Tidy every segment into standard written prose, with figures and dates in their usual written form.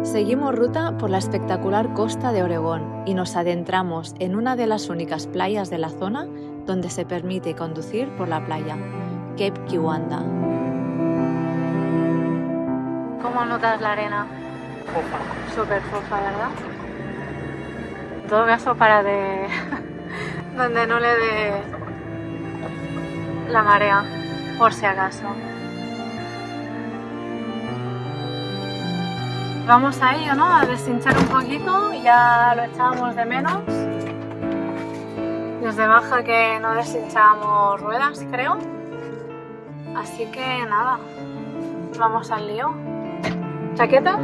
Seguimos ruta por la espectacular costa de Oregón y nos adentramos en una de las únicas playas de la zona donde se permite conducir por la playa, Cape Kiwanda. ¿Cómo notas la arena? Fofa. Súper fofa, ¿verdad? En todo caso, para de donde no le dé la marea, por si acaso. Vamos a ello, ¿no? A deshinchar un poquito, ya lo echábamos de menos. Desde baja que no deshinchábamos ruedas, creo. Así que nada, vamos al lío. ¿Chaqueta?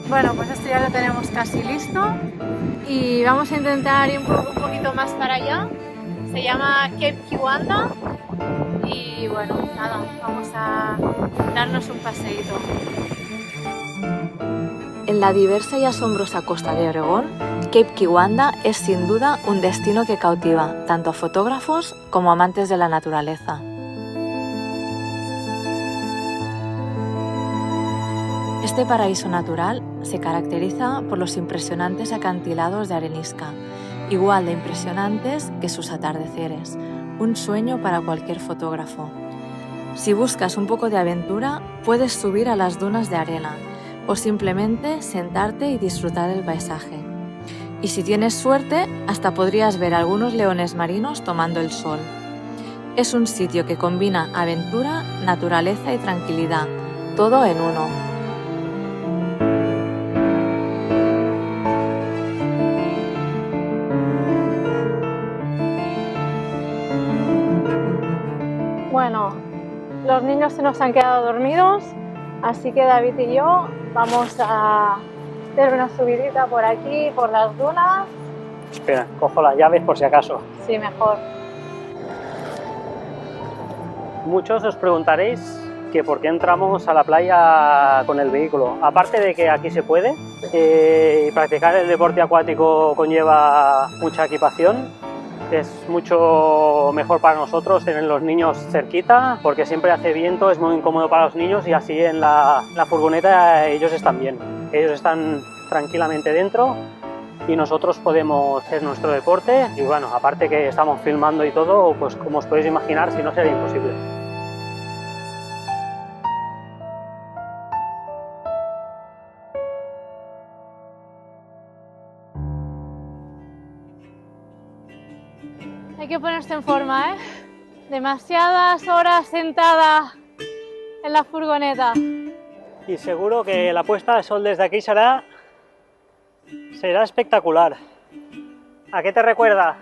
Bueno, pues esto ya lo tenemos casi listo y vamos a intentar ir un poquito más para allá. Se llama Cape Kiwanda y bueno, nada, vamos a darnos un paseíto. En la diversa y asombrosa costa de Oregón, Cape Kiwanda es sin duda un destino que cautiva tanto a fotógrafos como amantes de la naturaleza. Este paraíso natural se caracteriza por los impresionantes acantilados de arenisca, igual de impresionantes que sus atardeceres, un sueño para cualquier fotógrafo. Si buscas un poco de aventura, puedes subir a las dunas de arena o simplemente sentarte y disfrutar del paisaje. Y si tienes suerte, hasta podrías ver algunos leones marinos tomando el sol. Es un sitio que combina aventura, naturaleza y tranquilidad, todo en uno. Bueno, los niños se nos han quedado dormidos, así que David y yo vamos a hacer una subidita por aquí, por las dunas. Espera, cojo las llaves por si acaso. Sí, mejor. Muchos os preguntaréis que por qué entramos a la playa con el vehículo. Aparte de que aquí se puede, practicar el deporte acuático conlleva mucha equipación. Es mucho mejor para nosotros tener los niños cerquita, porque siempre hace viento, es muy incómodo para los niños y así en la furgoneta ellos están bien. Ellos están tranquilamente dentro y nosotros podemos hacer nuestro deporte. Y bueno, aparte que estamos filmando y todo, pues como os podéis imaginar, si no sería imposible. Hay que ponerse en forma, ¿eh? Demasiadas horas sentada en la furgoneta. Y seguro que la puesta de sol desde aquí será espectacular. ¿A qué te recuerda?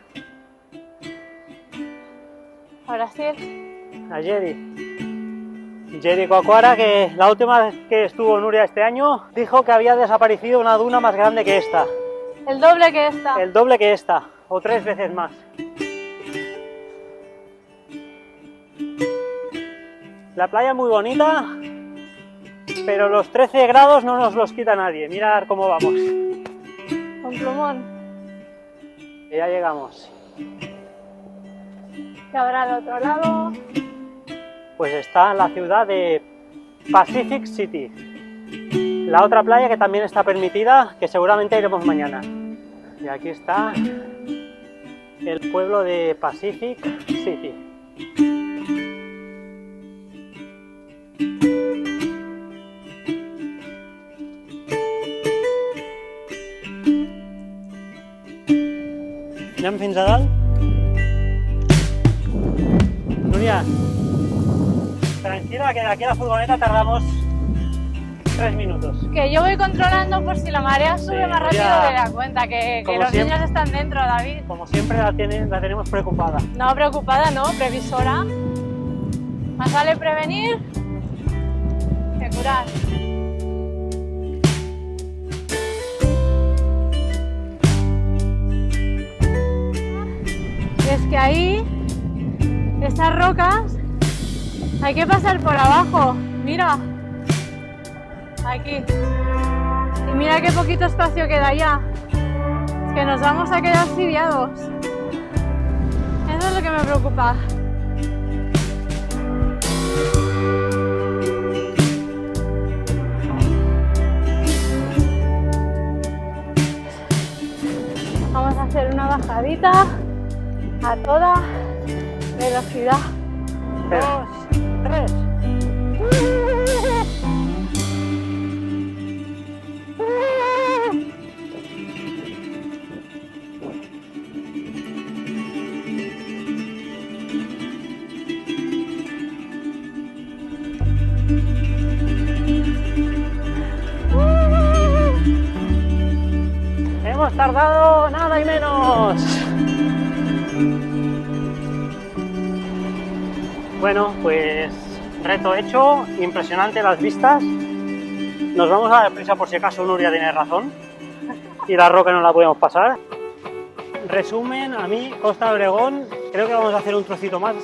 A Brasil. A Jerry Coacuara, que la última vez que estuvo Nuria este año dijo que había desaparecido una duna más grande que esta. El doble que esta. El doble que esta, o 3 veces más. La playa es muy bonita, pero los 13 grados no nos los quita nadie. Mirad cómo vamos. Con plumón. Y ya llegamos. ¿Qué habrá al otro lado? Pues está la ciudad de Pacific City. La otra playa que también está permitida, que seguramente iremos mañana. Y aquí está el pueblo de Pacific City. Anem fins a dalt? Núria, tranquila que de aquí a la furgoneta tardamos 3 minutos. Que yo voy controlando por si la marea sube más rápido ya, de la cuenta, que los siempre, niños están dentro, David. Como siempre la tenemos preocupada. No, preocupada no, previsora. Más vale prevenir que curar. Y es que ahí, esas rocas Hay que pasar por abajo, mira. Aquí. Y mira qué poquito espacio queda ya. Es que nos vamos a quedar asfixiados. Eso es lo que me preocupa. Vamos a hacer una bajadita a toda velocidad. 2, 3. Hemos tardado nada y menos. Bueno, pues reto hecho, impresionante las vistas. Nos vamos a dar prisa por si acaso Nuria tiene razón y la roca no la podemos pasar. Resumen, a mí Costa de Obregón, creo que vamos a hacer un trocito más,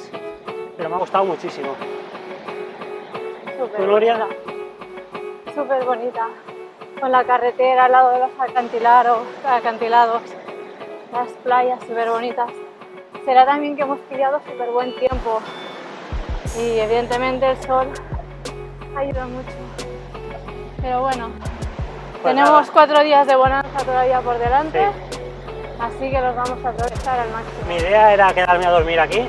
pero me ha costado muchísimo. Súper Nuria? bonita. Súper bonita. Con la carretera al lado de los acantilados, las playas súper bonitas. Será también que hemos pillado súper buen tiempo y evidentemente el sol ayuda mucho. Pero bueno, Pues tenemos nada. 4 días de bonanza todavía por delante, Sí. así que los vamos a aprovechar al máximo. Mi idea era quedarme a dormir aquí.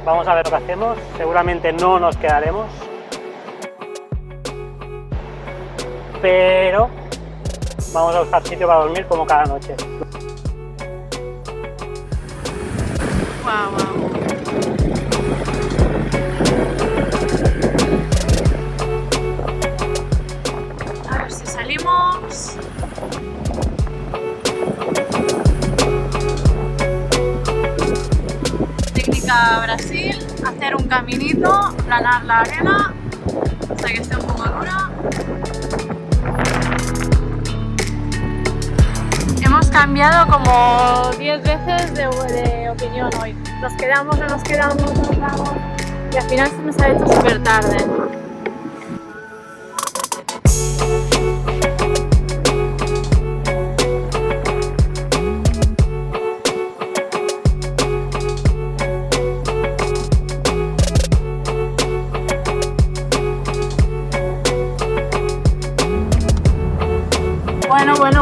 Vamos a ver lo que hacemos. Seguramente no nos quedaremos. Pero vamos a buscar sitio para dormir como cada noche. Guau, guau. A ver si salimos. Técnica Brasil, hacer un caminito, aplanar la arena hasta que esté un poco dura. Hemos cambiado como 10 veces de opinión hoy. Nos quedamos, no nos quedamos, nos vamos. Y al final se nos ha hecho súper tarde.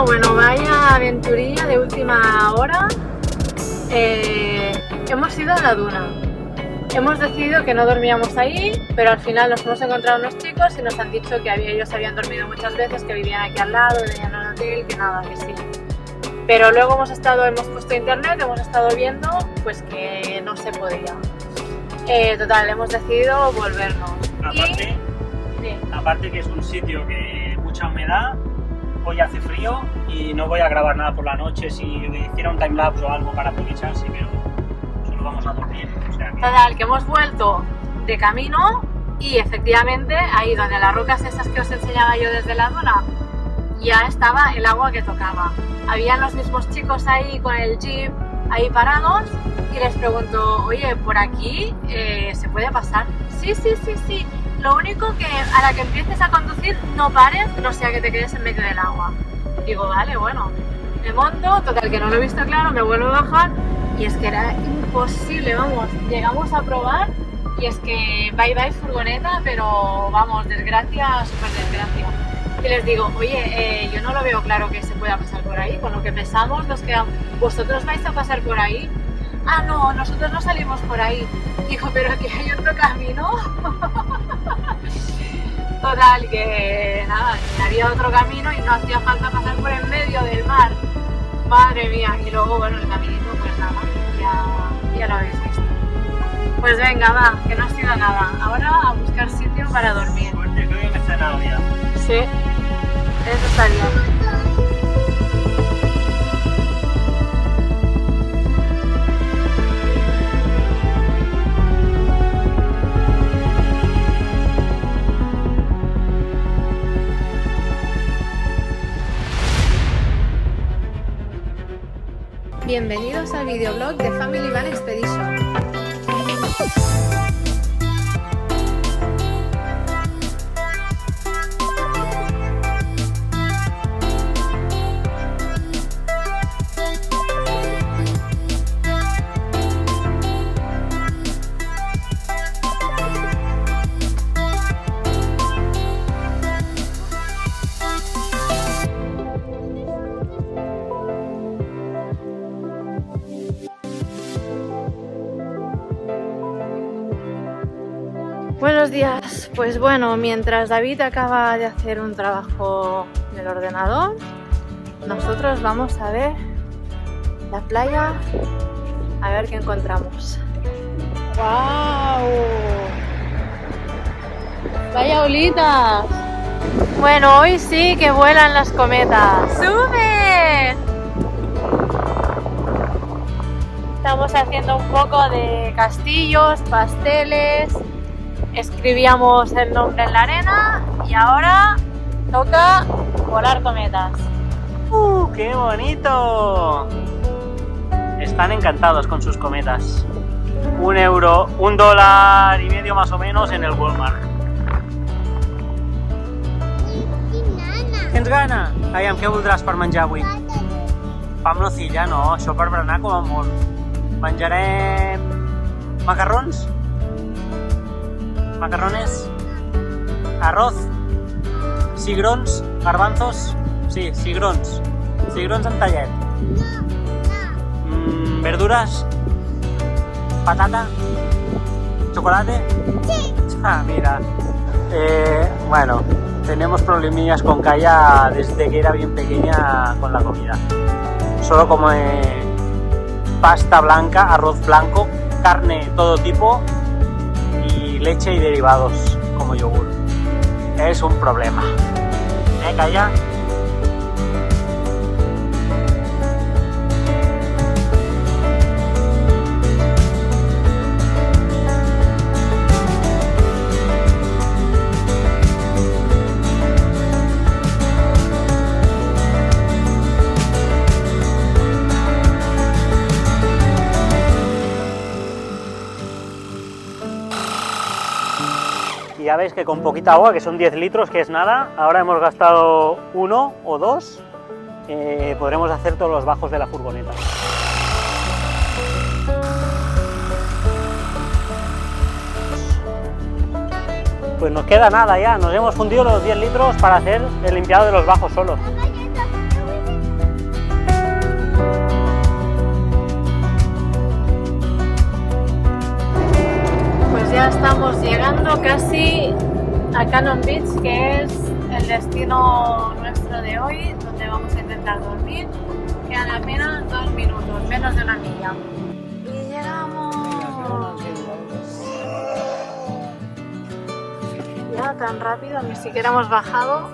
Bueno, vaya aventurilla de última hora. Hemos ido a la duna. Hemos decidido que no dormíamos ahí, pero al final nos hemos encontrado unos chicos y nos han dicho que ellos habían dormido muchas veces, que vivían aquí al lado, que tenían un hotel, que nada, que sí. Pero luego hemos puesto internet, hemos estado viendo pues que no se podía. Total, hemos decidido volvernos. Aparte, Sí. aparte que es un sitio que mucha humedad, hoy hace frío y no voy a grabar nada por la noche. Si hiciera un timelapse o algo para aprovechar, sí, pero solo vamos a dormir. O sea que... Total, que hemos vuelto de camino y efectivamente ahí donde las rocas esas que os enseñaba yo desde la duna ya estaba el agua que tocaba. Habían los mismos chicos ahí con el jeep ahí parados y les pregunto, oye, ¿por aquí se puede pasar? Sí. Lo único que a la que empieces a conducir no pares, no sea que te quedes en medio del agua. Digo, vale, bueno, me monto, total que no lo he visto claro, me vuelvo a bajar y es que era imposible, vamos, llegamos a probar y es que bye furgoneta, pero vamos, desgracia, súper desgracia. Y les digo, oye, yo no lo veo claro que se pueda pasar por ahí, con lo que pesamos, ¿vosotros vais a pasar por ahí? Ah, no, nosotros no salimos por ahí. Dijo, pero aquí hay otro camino. Total, que nada, había otro camino y no hacía falta pasar por en medio del mar. Madre mía, y luego, bueno, el caminito, pues nada, ya lo habéis visto. Pues venga, va, que no ha sido nada. Ahora a buscar sitio para dormir. Suerte, creo que me he cenado ya. Sí, eso está bien. Bienvenidos al videoblog de Family Van Expedition. Buenos días, pues bueno, mientras David acaba de hacer un trabajo en el ordenador, nosotros vamos a ver la playa, a ver qué encontramos. ¡Wow! ¡Vaya olitas! Bueno, hoy sí que vuelan las cometas. ¡Sube! Estamos haciendo un poco de castillos, pasteles. Escribíamos el nombre en la arena y ahora toca volar cometas. ¡Qué bonito! Están encantados con sus cometas. €1, $1.50 más o menos en el Walmart. Tens gana? Aviam, què voldràs per menjar avui? Pa amb nocilla, no, això per berenar com a molt. Menjarem macarrons? Macarrones? Arroz? Cigrons? Garbanzos? Sí, cigrons. Cigrons en tallet. ¿Verduras? ¿Patata? ¿Chocolate? Sí. Ah, mira. Bueno, tenemos problemillas con Kaya desde que era bien pequeña con la comida. Solo come pasta blanca, arroz blanco, carne todo tipo y leche y derivados como yogur. Es un problema. Kaya? Ya veis que con poquita agua, que son 10 litros, que es nada, ahora hemos gastado 1 o 2, podremos hacer todos los bajos de la furgoneta. Pues nos queda nada ya, nos hemos fundido los 10 litros para hacer el limpiado de los bajos solos. Ya estamos llegando casi a Cannon Beach, que es el destino nuestro de hoy, donde vamos a intentar dormir. Quedan apenas 2 minutos, menos de una milla. Y llegamos. Ya tan rápido, ni siquiera hemos bajado.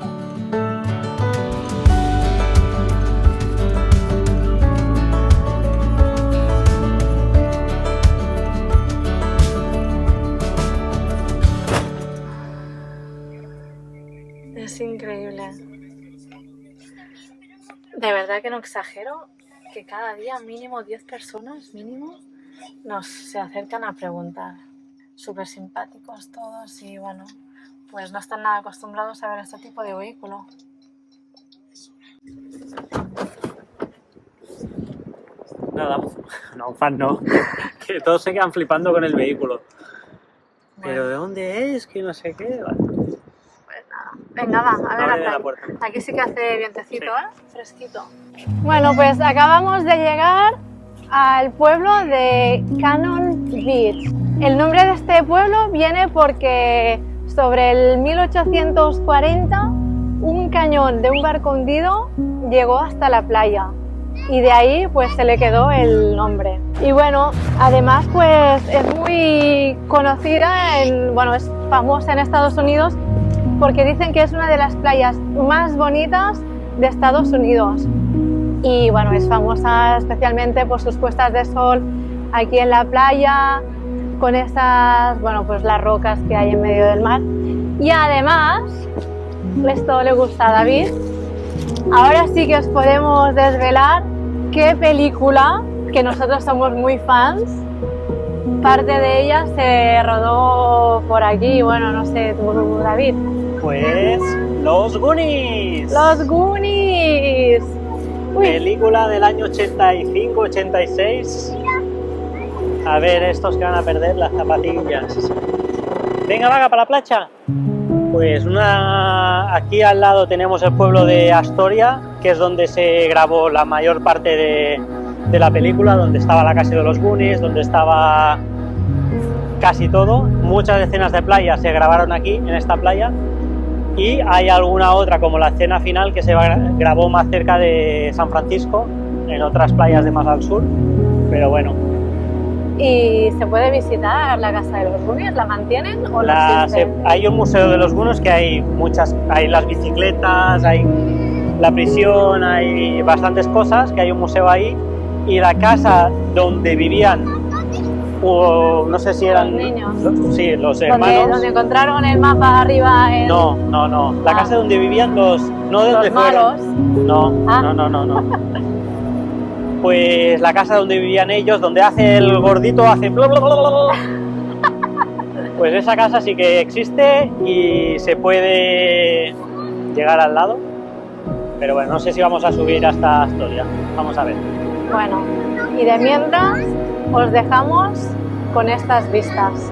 Es increíble. De verdad que no exagero, que cada día mínimo 10 personas, mínimo, se acercan a preguntar. Súper simpáticos todos y bueno, pues no están nada acostumbrados a ver este tipo de vehículo. Nada, no, fan no, que todos se quedan flipando con el vehículo. Pero ¿de dónde es? Que no sé qué. Venga, va, a ver la puerta. Aquí sí que hace vientecito, sí. Fresquito. Bueno, pues acabamos de llegar al pueblo de Cannon Beach. El nombre de este pueblo viene porque sobre el 1840 un cañón de un barco hundido llegó hasta la playa y de ahí pues se le quedó el nombre. Y bueno, además pues es muy conocida, es famosa en Estados Unidos porque dicen que es una de las playas más bonitas de Estados Unidos. Y bueno, es famosa especialmente por sus puestas de sol aquí en la playa, con esas, las rocas que hay en medio del mar. Y además, esto le gusta a David, ahora sí que os podemos desvelar qué película, que nosotros somos muy fans, parte de ella se rodó por aquí, no sé, tú, David. Pues Los Goonies. Los Goonies. Uy. Película del año 85-86. A ver, estos que van a perder las zapatillas. Venga, vaga, para la playa. Pues aquí al lado tenemos el pueblo de Astoria, que es donde se grabó la mayor parte de la película, donde estaba la casa de los Goonies, donde estaba casi todo. Muchas escenas de playa se grabaron aquí, en esta playa, y hay alguna otra, como la escena final, que se grabó más cerca de San Francisco, en otras playas de más al sur, pero bueno. ¿Y se puede visitar la casa de los Goonies? ¿La mantienen o hay un museo de los Goonies que hay las bicicletas, hay la prisión, hay bastantes cosas, que hay un museo ahí, y la casa donde vivían, no sé si eran los niños, los hermanos, donde encontraron el mapa arriba no, la casa donde vivían no de donde malos. No. Pues la casa donde vivían ellos, donde hace el gordito, hace bla, bla, bla, bla. Pues esa casa sí que existe y se puede llegar al lado, pero bueno, no sé si vamos a subir hasta Astoria, vamos a ver. Bueno, y de mientras os dejamos con estas vistas.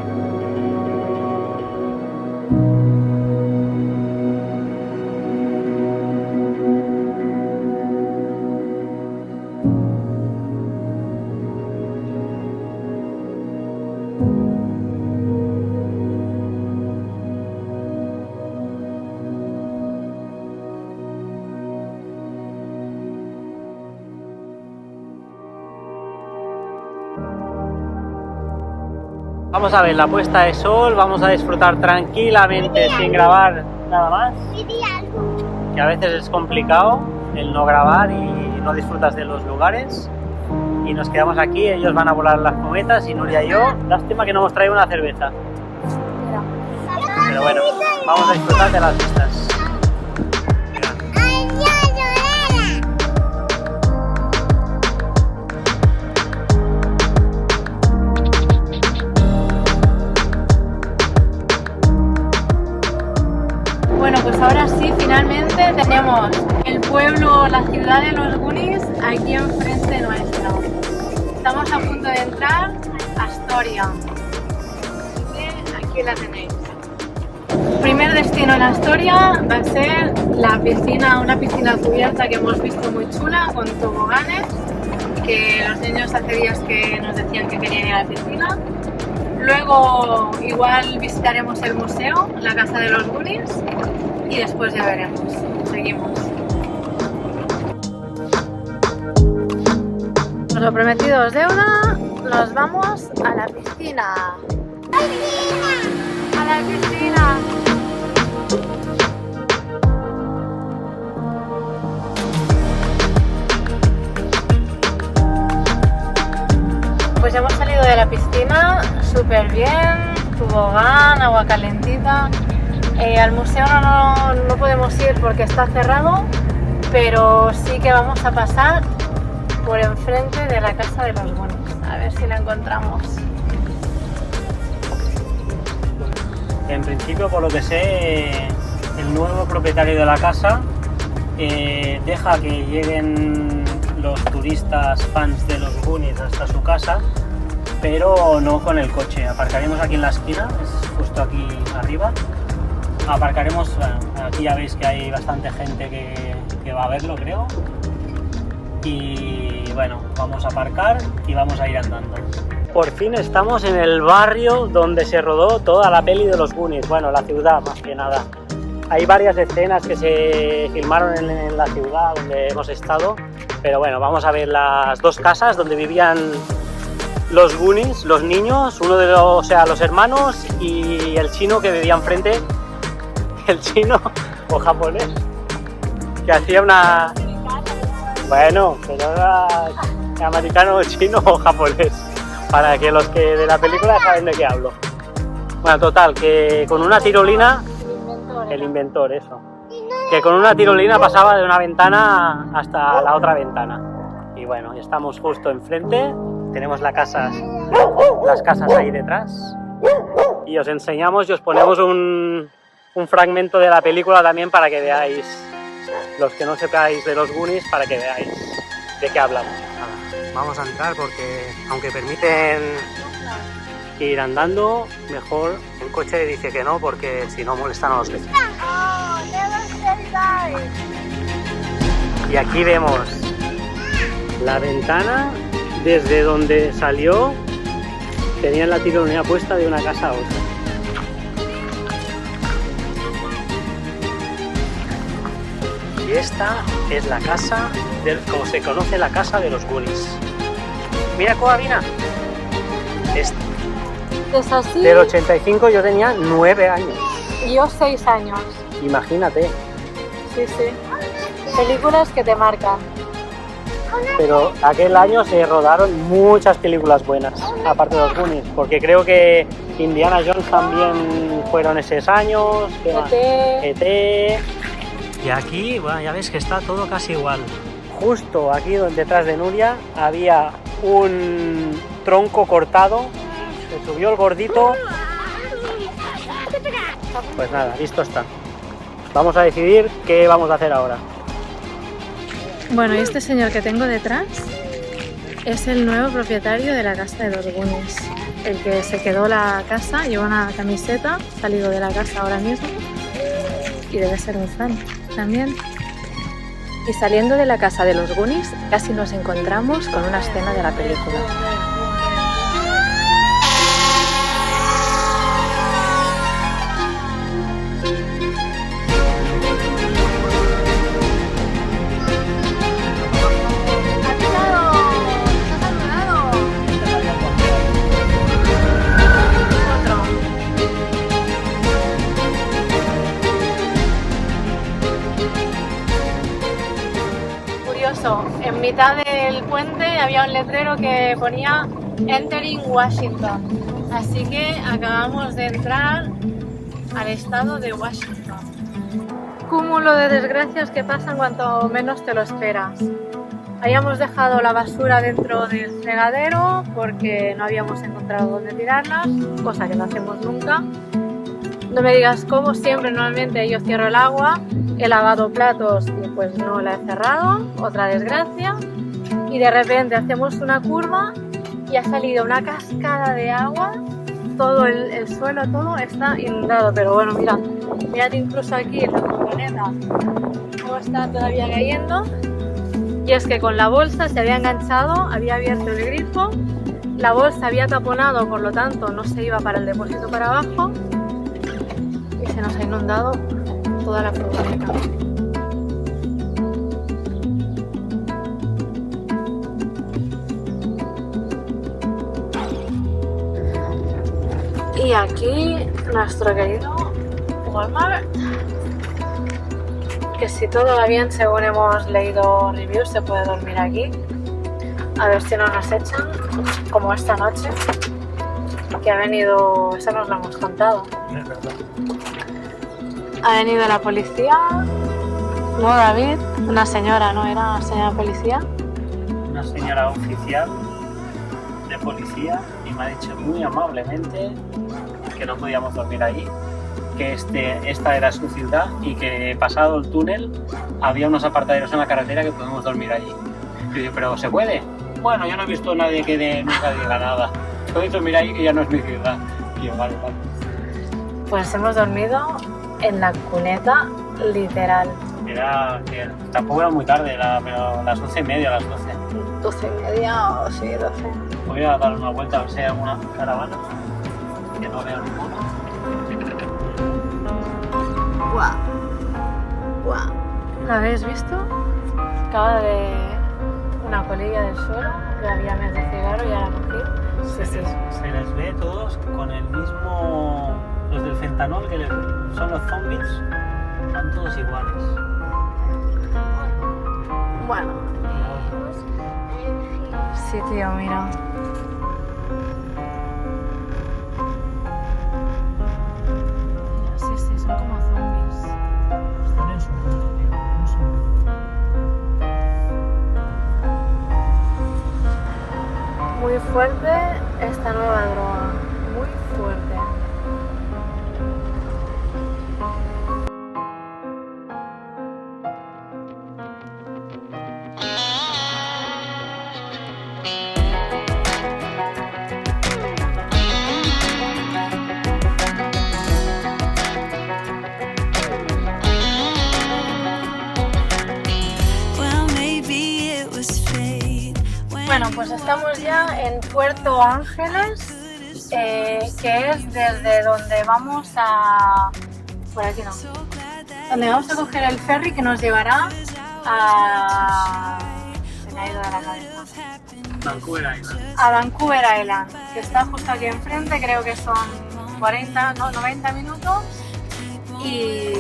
Vamos a ver la puesta de sol, vamos a disfrutar tranquilamente sin grabar nada más, que a veces es complicado el no grabar y no disfrutas de los lugares, y nos quedamos aquí, ellos van a volar las cometas y Nuria y yo, lástima que no hemos traído una cerveza, pero bueno, vamos a disfrutar de las vistas. Bueno, pues ahora sí, finalmente tenemos el pueblo, la ciudad de los Goonies aquí enfrente nuestro. Estamos a punto de entrar a Astoria. Aquí la tenéis. Primer destino en Astoria va a ser la piscina, una piscina cubierta que hemos visto muy chula, con toboganes, que los niños hace días que nos decían que querían ir a la piscina. Luego igual visitaremos el museo, la casa de los Goonies, y después ya veremos. Seguimos. Por lo prometido es deuda, nos vamos a la piscina. ¡A la piscina! Pues hemos salido de la piscina súper bien, tobogán, agua calentita. Al museo no podemos ir porque está cerrado, pero sí que vamos a pasar por enfrente de la casa de los Goonies. A ver si la encontramos. En principio, por lo que sé, el nuevo propietario de la casa deja que lleguen los turistas fans de los Goonies hasta su casa, pero no con el coche. Aparcaremos aquí en la esquina, es justo aquí arriba. Aparcaremos, aquí ya veis que hay bastante gente que va a verlo, creo. Y bueno, vamos a aparcar y vamos a ir andando. Por fin estamos en el barrio donde se rodó toda la peli de los Goonies, bueno, la ciudad más que nada. Hay varias escenas que se filmaron en la ciudad donde hemos estado, pero bueno, vamos a ver las dos casas donde vivían los Goonies, los niños, los hermanos y el chino que vivía enfrente, el chino o japonés, que hacía una... Bueno, pero era americano, chino o japonés, para que los que de la película saben de qué hablo. Bueno, total, que con una tirolina, el inventor, eso, que con una tirolina pasaba de una ventana hasta la otra ventana. Y bueno, estamos justo enfrente, tenemos las casas ahí detrás, y os enseñamos y os ponemos un fragmento de la película también para que veáis, los que no sepáis de los Goonies, para que veáis de qué hablamos. Vamos a entrar porque, aunque permiten ir andando, mejor el coche dice que no, porque si no molestan a los vecinos. Y aquí vemos la ventana desde donde salió Tenían la tironía puesta de una casa a otra. Y esta es la casa, como se conoce, la casa de los Goonies. Mira, Coabina. Es así. Del 85 yo tenía 9 años. Y yo 6 años. Imagínate. Sí, sí. Películas que te marcan. Pero aquel año se rodaron muchas películas buenas, aparte de los Goonies, porque creo que Indiana Jones también fueron esos años. ¿Qué más? ET. Y aquí, bueno, ya ves que está todo casi igual. Justo aquí detrás de Nuria había un tronco cortado, se subió el gordito. Pues nada, listo está. Vamos a decidir qué vamos a hacer ahora. Bueno, y este señor que tengo detrás es el nuevo propietario de la casa de los Goonies. El que se quedó la casa, lleva una camiseta, salido de la casa ahora mismo y debe ser un fan también. Y saliendo de la casa de los Goonies, casi nos encontramos con una escena de la película. En mitad del puente había un letrero que ponía Entering Washington, así que acabamos de entrar al estado de Washington. Cúmulo de desgracias que pasan cuanto menos te lo esperas. Habíamos dejado la basura dentro del fregadero porque no habíamos encontrado dónde tirarlas, cosa que no hacemos nunca. No me digas cómo, siempre normalmente yo cierro el agua, he lavado platos y pues no la he cerrado, otra desgracia. Y de repente hacemos una curva y ha salido una cascada de agua, todo el suelo, todo está inundado. Pero bueno, mirad incluso aquí en la furgoneta cómo está todavía cayendo. Y es que con la bolsa se había enganchado, había abierto el grifo, la bolsa había taponado, por lo tanto no se iba para el depósito para abajo. Y se nos ha inundado toda la furgoneta. Y aquí nuestro querido Walmart, que si todo va bien, según hemos leído reviews, se puede dormir aquí. A ver si no nos echan, como esta noche, que ha venido, eso nos lo hemos contado. Es verdad. Ha venido la policía, no David, una señora, ¿no? Era una señora policía. Una señora oficial de policía y me ha dicho muy amablemente que no podíamos dormir ahí, que esta era su ciudad y que pasado el túnel había unos apartaderos en la carretera que podemos dormir allí. Y yo digo, ¿pero se puede? Bueno, yo no he visto a nadie que nunca diga nada. Podéis dormir ahí que ya no es mi ciudad. Y yo, vale. Pues hemos dormido en la cuneta, literal. Era que tampoco era muy tarde, pero las 11:30, las 12. 12:30 o sí, 12. Voy a dar una vuelta a ver si hay alguna caravana, que no veo ninguna. ¡Guau! ¡Guau! ¿La habéis visto? Acaba de una colilla del suelo, ya había mes de cigarro y ya la cogí. Sí. Se les ve todos con el mismo... Los del fentanol, que son los zombies, son todos iguales. Bueno. Sí, tío, mira. Sí, son como zombies. Están en su mundo, tío. En su mundo. Muy fuerte esta nueva droga. Muy fuerte. Bueno, pues estamos ya en Puerto Ángeles que es desde donde vamos a... por aquí no. Donde vamos a coger el ferry que nos llevará a... se me ha ido de la cabeza. Vancouver Island. A Vancouver Island, que está justo aquí enfrente, creo que son 90 minutos. Y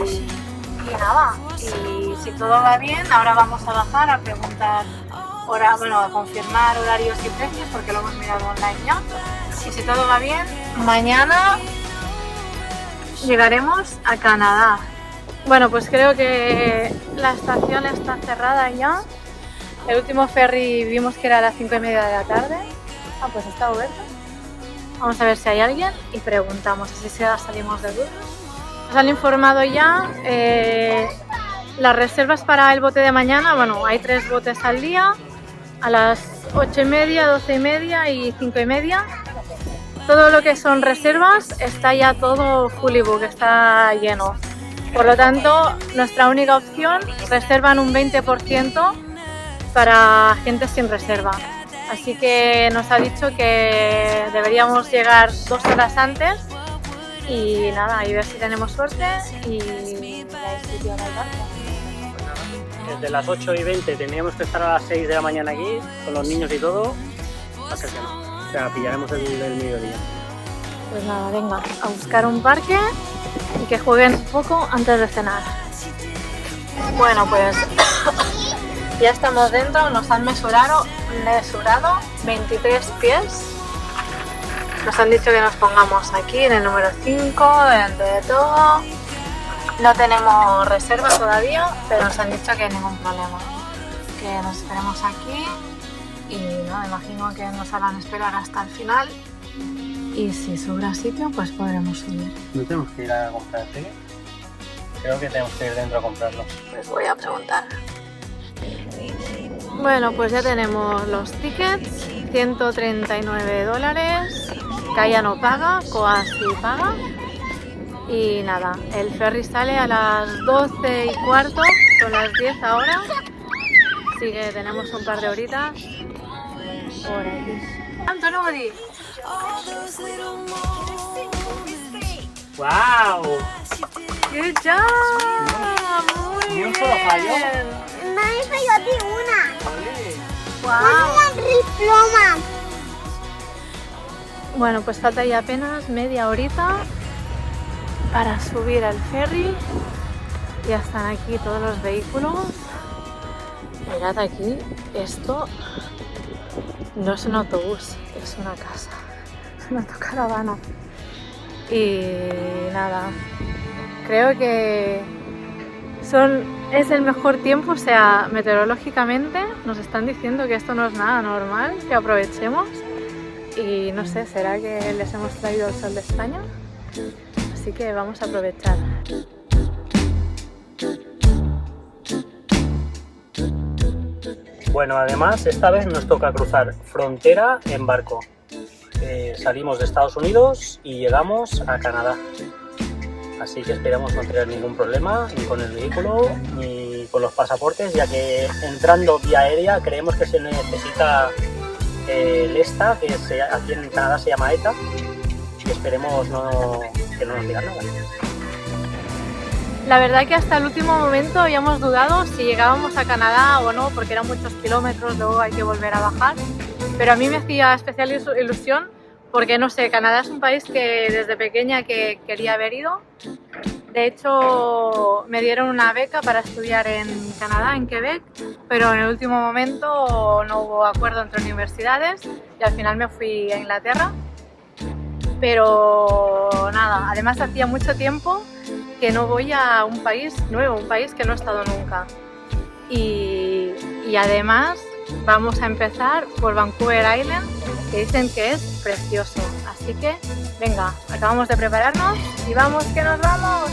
nada, y si todo va bien, ahora vamos a bajar a preguntar, a confirmar horarios y precios, porque lo hemos mirado online ya. Y si todo va bien, mañana llegaremos a Canadá. Bueno, pues creo que la estación está cerrada ya. El último ferry vimos que era a las 5:30 de la tarde. Ah, pues está abierto. Vamos a ver si hay alguien y preguntamos, así salimos de dudas. Nos han informado ya las reservas para el bote de mañana. Bueno, hay 3 botes al día, a las 8:30, 12:30 y 5:30. Todo lo que son reservas está ya todo fully book, está lleno. Por lo tanto, nuestra única opción, reservan un 20% para gente sin reserva. Así que nos ha dicho que deberíamos llegar 2 horas antes y nada, y ver si tenemos suerte y hay sitio en el barco. Desde las 8:20 tendríamos que estar a las 6 de la mañana aquí, con los niños y todo, va a ser que no. O sea, pillaremos el mediodía. Pues nada, venga, a buscar un parque y que jueguen un poco antes de cenar. Bueno, pues ya estamos dentro, nos han mesurado 23 pies. Nos han dicho que nos pongamos aquí en el número 5, delante de todo. No tenemos reserva todavía, pero nos han dicho que ningún problema. Que nos esperemos aquí y no, imagino que nos harán esperar hasta el final. Y si sobra sitio, pues podremos subir. ¿No tenemos que ir a comprar tickets? Creo que tenemos que ir dentro a comprarlos. Les voy a preguntar. Bueno, pues ya tenemos los tickets, $139. Kaya no paga, Koa sí paga. Y nada, el ferry sale a las 12:15, son las 10 ahora. Así que tenemos un par de horitas por aquí. ¡Antonodi! ¡Wow! ¡Good job! ¡Muy ¿Ni un bien! solo fallo? Nadie falló a ti una. ¡Wow! Diploma. Bueno, pues falta ya apenas media horita para subir al ferry. Ya están aquí todos los vehículos. Mirad aquí, esto no es un autobús, es una casa, es una autocaravana. Y nada, creo que es el mejor tiempo, o sea, meteorológicamente nos están diciendo que esto no es nada normal, que aprovechemos. Y no sé, ¿será que les hemos traído el sol de España? Así que vamos a aprovechar. Bueno, además esta vez nos toca cruzar frontera en barco. Salimos de Estados Unidos y llegamos a Canadá. Así que esperamos no tener ningún problema ni con el vehículo ni con los pasaportes, ya que entrando vía aérea creemos que se necesita el ESTA, que aquí en Canadá se llama ETA, y esperemos que no nos digan nada. La verdad que hasta el último momento habíamos dudado si llegábamos a Canadá o no, porque eran muchos kilómetros, luego hay que volver a bajar. Pero a mí me hacía especial ilusión porque, no sé, Canadá es un país que desde pequeña que quería haber ido. De hecho, me dieron una beca para estudiar en Canadá, en Quebec, pero en el último momento no hubo acuerdo entre universidades y al final me fui a Inglaterra. Pero nada, además hacía mucho tiempo que no voy a un país nuevo, un país que no he estado nunca. Y además vamos a empezar por Vancouver Island, que dicen que es precioso. Así que, venga, acabamos de prepararnos y vamos que nos vamos.